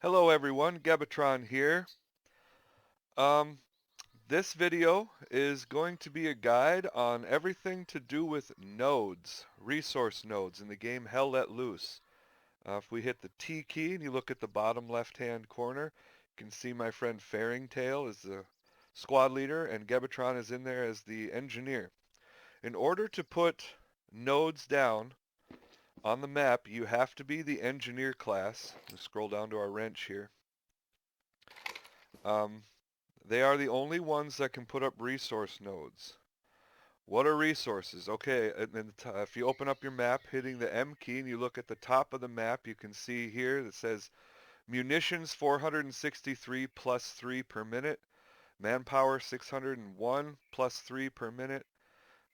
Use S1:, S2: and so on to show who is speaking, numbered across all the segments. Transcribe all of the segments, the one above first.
S1: Hello everyone, Gebatron here. Um, this video is going to be a guide on everything to do with nodes, resource nodes in the game Hell Let Loose. If we hit the T key and you look at the bottom left-hand corner, you can see my friend Tail is the squad leader and Gebatron is in there as the engineer. In order to put nodes down on the map, you have to be the engineer class. Let's scroll down to our wrench here. Um, They are the only ones that can put up resource nodes. What are resources? Okay, and then if you open up your map, hitting the M key, and you look at the top of the map, you can see here that says munitions 463 plus 3 per minute, manpower 601 plus 3 per minute,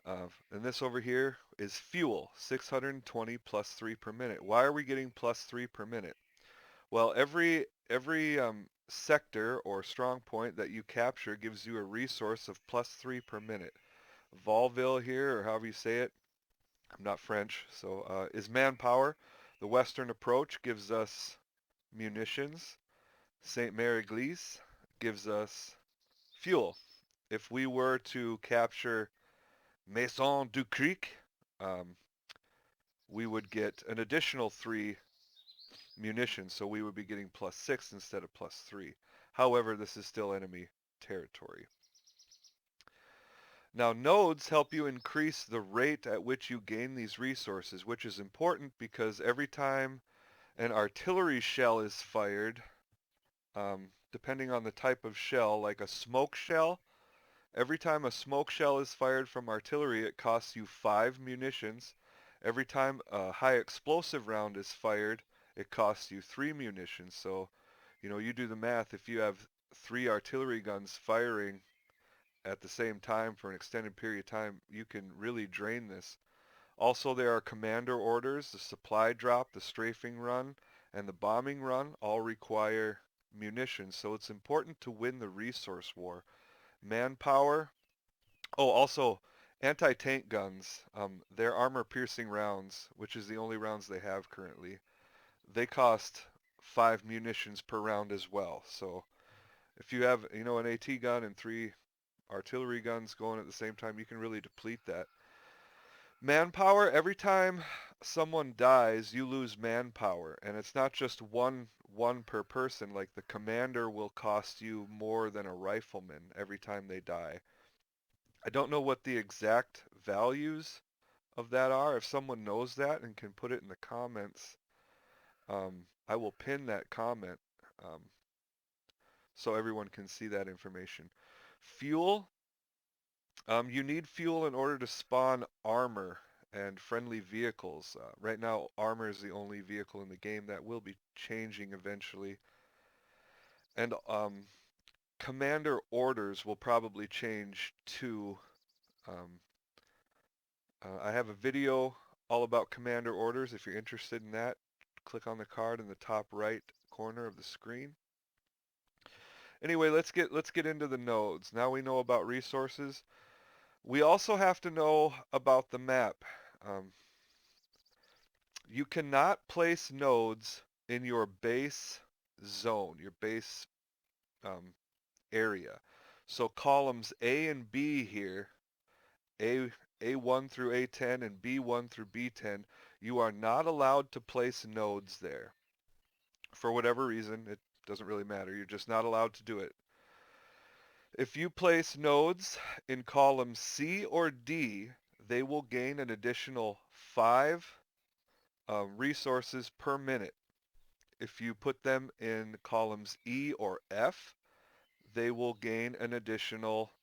S1: and this over here is fuel 620 plus 3 per minute. Why are we getting plus 3 per minute? Well, every sector or strong point that you capture gives you a resource of plus 3 per minute. Volville here, or however you say it, I'm not French, so is manpower. The western approach gives us munitions. St. Mary Glisse gives us fuel. If we were to capture Maison du Cric, um, we would get an additional 3 munitions, so we would be getting plus 6 instead of plus 3. However, this is still enemy territory. Now, nodes help you increase the rate at which you gain these resources, which is important because every time an artillery shell is fired, depending on the type of shell, like a smoke shell, every time a smoke shell is fired from artillery, it costs you 5 munitions. Every time a high explosive round is fired, it costs you 3 munitions. So, you do the math. If you have 3 artillery guns firing at the same time for an extended period of time, you can really drain this. Also, there are commander orders. The supply drop, the strafing run, and the bombing run all require munitions. So it's important to win the resource war. Manpower. Oh, also, anti-tank guns. Their armor-piercing rounds, which is the only rounds they have currently, they cost 5 munitions per round as well. So if you have, an AT gun and 3 artillery guns going at the same time, you can really deplete that. Manpower, every time someone dies, you lose manpower, and it's not just one per person. Like the commander will cost you more than a rifleman every time they die. I don't know what the exact values of that are. If someone knows that and can put it in the comments, I will pin that comment um, so everyone can see that information. Fuel, you need fuel in order to spawn armor and friendly vehicles. Right now, armor is the only vehicle in the game. That will be changing eventually. And commander orders will probably change too. Um, I have a video all about commander orders. If you're interested in that, click on the card in the top right corner of the screen. Anyway, let's get into the nodes. Now we know about resources. We also have to know about the map. Um, You cannot place nodes in your base zone, your base um, area. So columns A and B here, A, A1 through A10 and B1 through B10, you are not allowed to place nodes there. For whatever reason, it doesn't really matter. You're just not allowed to do it. If you place nodes in column C or D, they will gain an additional 5 resources per minute. If you put them in columns E or F, they will gain an additional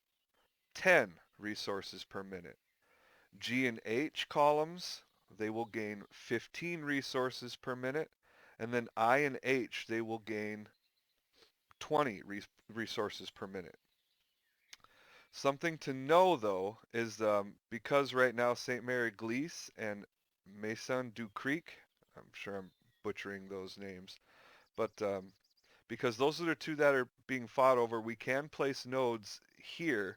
S1: 10 resources per minute. G and H columns, they will gain 15 resources per minute. And then I and H, they will gain 20 resources per minute. Something to know, though, is because right now St. Mary Glisse and Maison du Cric, I'm sure I'm butchering those names, but because those are the two that are being fought over, we can place nodes here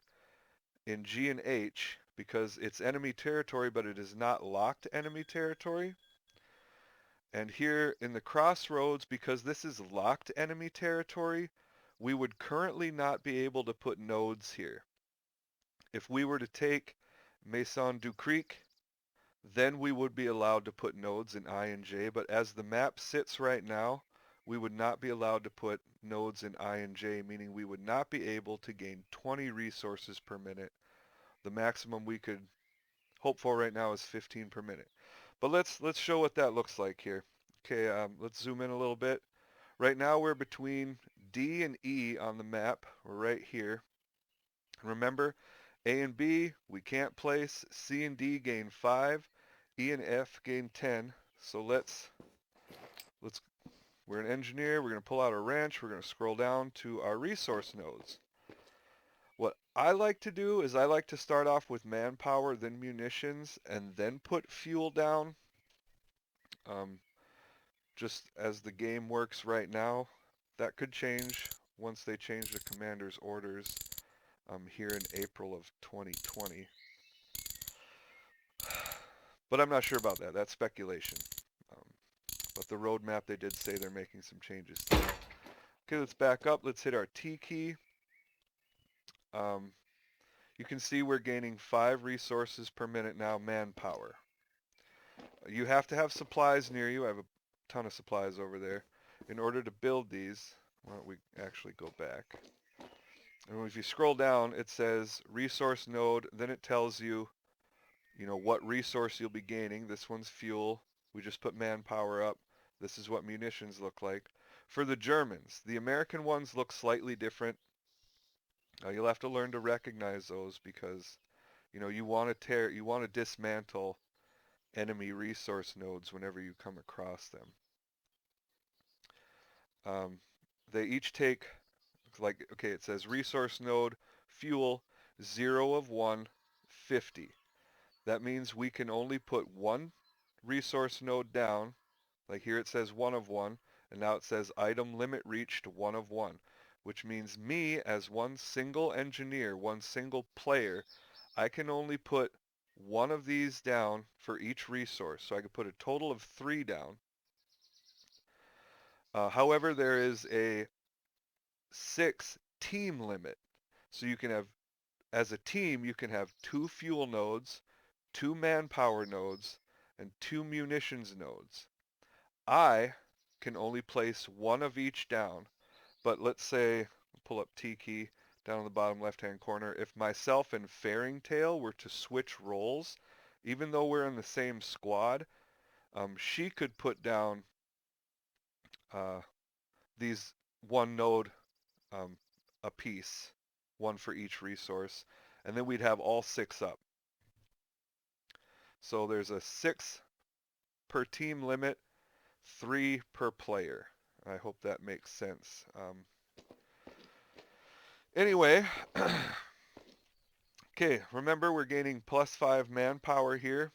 S1: in G and H because it's enemy territory, but it is not locked enemy territory. And here in the crossroads, because this is locked enemy territory, we would currently not be able to put nodes here. If we were to take Maison du Creek, then we would be allowed to put nodes in I and J, but as the map sits right now, we would not be allowed to put nodes in I and J, meaning we would not be able to gain 20 resources per minute. The maximum we could hope for right now is 15 per minute. But let's show what that looks like here. Okay, let's zoom in a little bit. Right now we're between D and E on the map. We're right here. Remember, A and B we can't place. C and D gain 5. E and F gain 10. So let's we're an engineer. We're going to pull out a wrench. We're going to scroll down to our resource nodes. What I like to do is I like to start off with manpower, then munitions, and then put fuel down. Um, just as the game works right now. That could change once they change the commander's orders here in April of 2020. But I'm not sure about that. That's speculation. Um, but the roadmap, they did say they're making some changes. Okay, let's back up. Let's hit our T key. You can see we're gaining 5 resources per minute now, manpower. You have to have supplies near you. I have a ton of supplies over there. In order to build these, why don't we actually go back? And if you scroll down, it says resource node, then it tells you, what resource you'll be gaining. This one's fuel. We just put manpower up. This is what munitions look like. For the Germans, the American ones look slightly different. You'll have to learn to recognize those because, you want to dismantle enemy resource nodes whenever you come across them. They each take, okay, it says resource node, fuel, 0 of 1, 50. That means we can only put one resource node down. Like here it says 1 of 1, and now it says item limit reached 1 of 1, which means me as one single engineer, one single player, I can only put one of these down for each resource. So I could put a total of 3 down. However, there is a 6 team limit. So you can have, as a team, you can have 2 fuel nodes, 2 manpower nodes, and 2 munitions nodes. I can only place one of each down, but let's say, pull up T key down in the bottom left-hand corner, if myself and Fairing Tail were to switch roles, even though we're in the same squad, she could put down these one node a piece, one for each resource, and then we'd have all 6 up. So there's a 6 per team limit, 3 per player. I hope that makes sense. Anyway, okay, remember we're gaining +5 manpower here,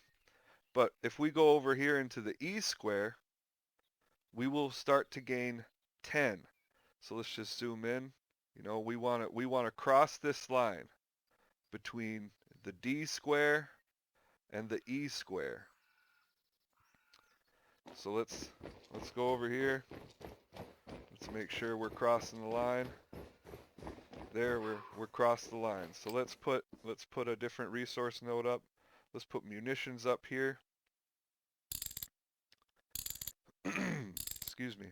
S1: but if we go over here into the E square, we will start to gain 10. So let's just zoom in. We want to cross this line between the D square and the E square. So let's go over here. Let's make sure we're crossing the line. There, we're crossed the line. So let's put a different resource node up. Let's put munitions up here. Excuse me.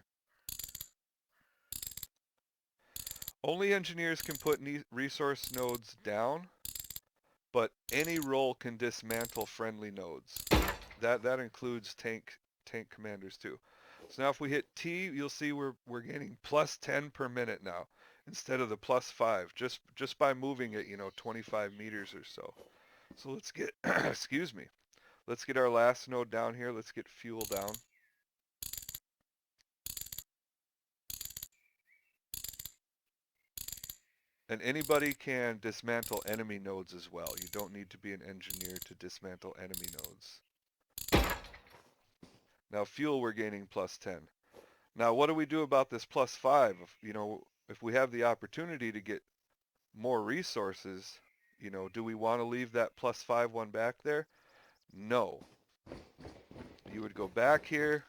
S1: Only engineers can put resource nodes down, but any role can dismantle friendly nodes. That includes tank commanders too. So now if we hit T, you'll see we're gaining +10 per minute now instead of the +5 just by moving it, 25 meters or so. So let's get excuse me. Let's get our last node down here. Let's get fuel down. And anybody can dismantle enemy nodes as well. You don't need to be an engineer to dismantle enemy nodes. Now fuel we're gaining +10. Now what do we do about this +5? If we have the opportunity to get more resources, do we want to leave that +5 one back there? No. you would go back here,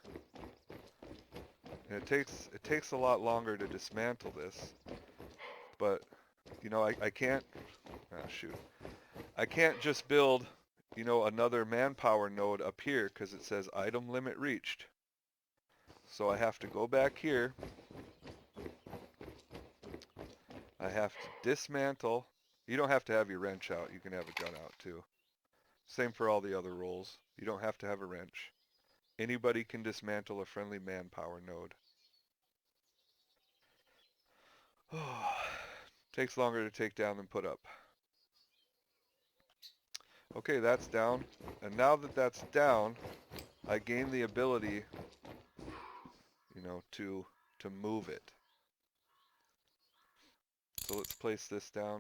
S1: and it takes a lot longer to dismantle this, but you know, I can't, shoot, I can't just build, you know, another manpower node up here because it says item limit reached. So I have to go back here. I have to dismantle. You don't have to have your wrench out. You can have a gun out too. Same for all the other roles. You don't have to have a wrench. Anybody can dismantle a friendly manpower node. Oh, takes longer to take down than put up. Okay, that's down. And now that that's down, I gain the ability, you know, to move it. So let's place this down.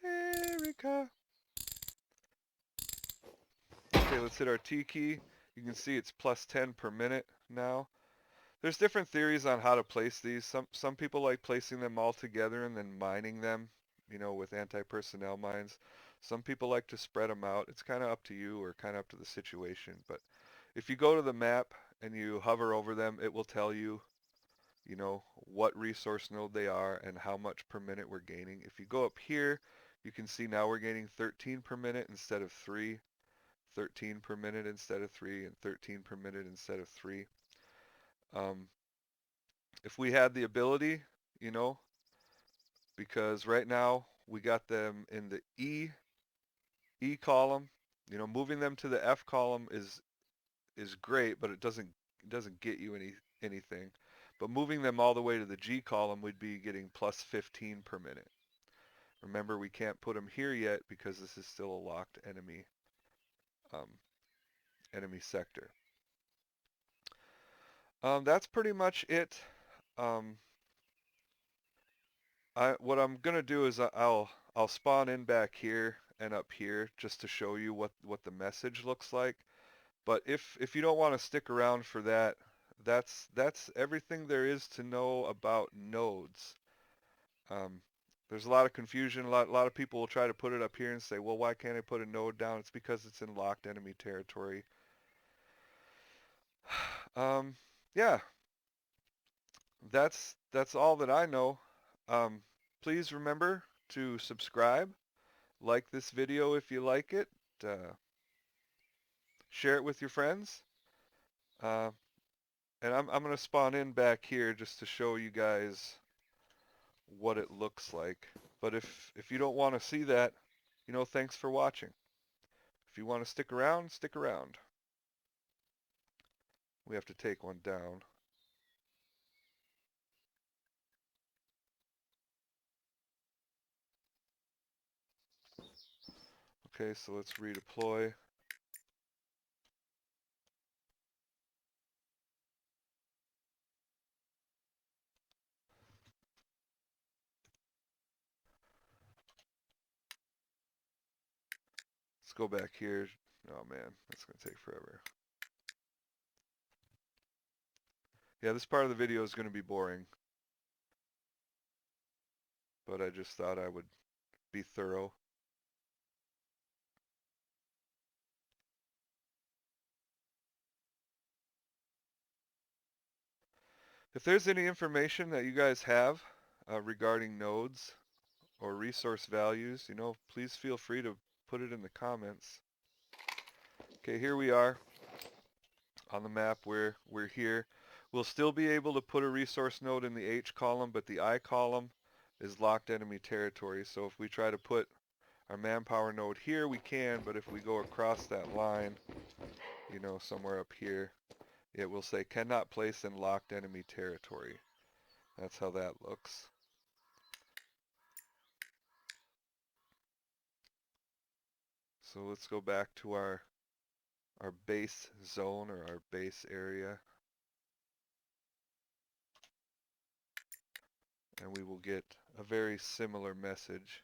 S1: Erica. Okay, let's hit our T key. You can see it's plus 10 per minute now. There's different theories on how to place these. Some people like placing them all together and then mining them, you know, with anti-personnel mines. Some people like to spread them out. It's kind of up to you or kind of up to the situation. But if you go to the map and you hover over them, it will tell you, you know, what resource node they are and how much per minute we're gaining. If you go up here, you can see now we're gaining 13 per minute instead of 3, 13 per minute instead of 3, and 13 per minute instead of 3. Um, if we had the ability, you know, because right now we got them in the E column, you know, moving them to the F column is great, but it doesn't get you anything. But moving them all the way to the G column would be getting plus 15 per minute. Remember, we can't put them here yet because this is still a locked um, enemy sector. That's pretty much it. Um, what I'm gonna do is I'll spawn in back here and up here just to show you what the message looks like. But if you don't want to stick around for that, that's everything there is to know about nodes. Um, there's a lot of confusion. A lot of people will try to put it up here and say, well, why can't I put a node down? It's because it's in locked enemy territory. Yeah, that's all that I know. Um, please remember to subscribe, like this video if you like it, uh, share it with your friends, uh, and I'm going to spawn in back here just to show you guys what it looks like. But if you don't want to see that, you know, thanks for watching. If you want to stick around, stick around. We have to take one down. Okay, so let's redeploy. Let's go back here. Oh man, that's going to take forever. Yeah, this part of the video is going to be boring, but I just thought I would be thorough. If there's any information that you guys have regarding nodes or resource values, you know, please feel free to put it in the comments. Okay, here we are on the map where we're here. We'll still be able to put a resource node in the H column, but the I column is locked enemy territory. So if we try to put our manpower node here, we can, but if we go across that line, you know, somewhere up here, it will say cannot place in locked enemy territory. That's how that looks. So let's go back to our base zone or our base area, and we will get a very similar message.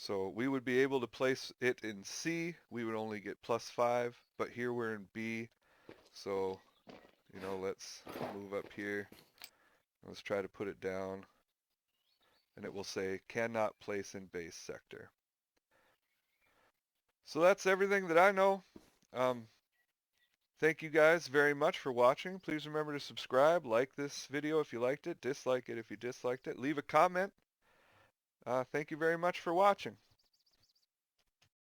S1: So we would be able to place it in C. We would only get +5, but here we're in B. So, let's move up here. Let's try to put it down. And it will say cannot place in base sector. So that's everything that I know. Thank you guys very much for watching. Please remember to subscribe, like this video if you liked it, dislike it if you disliked it, leave a comment. Thank you very much for watching.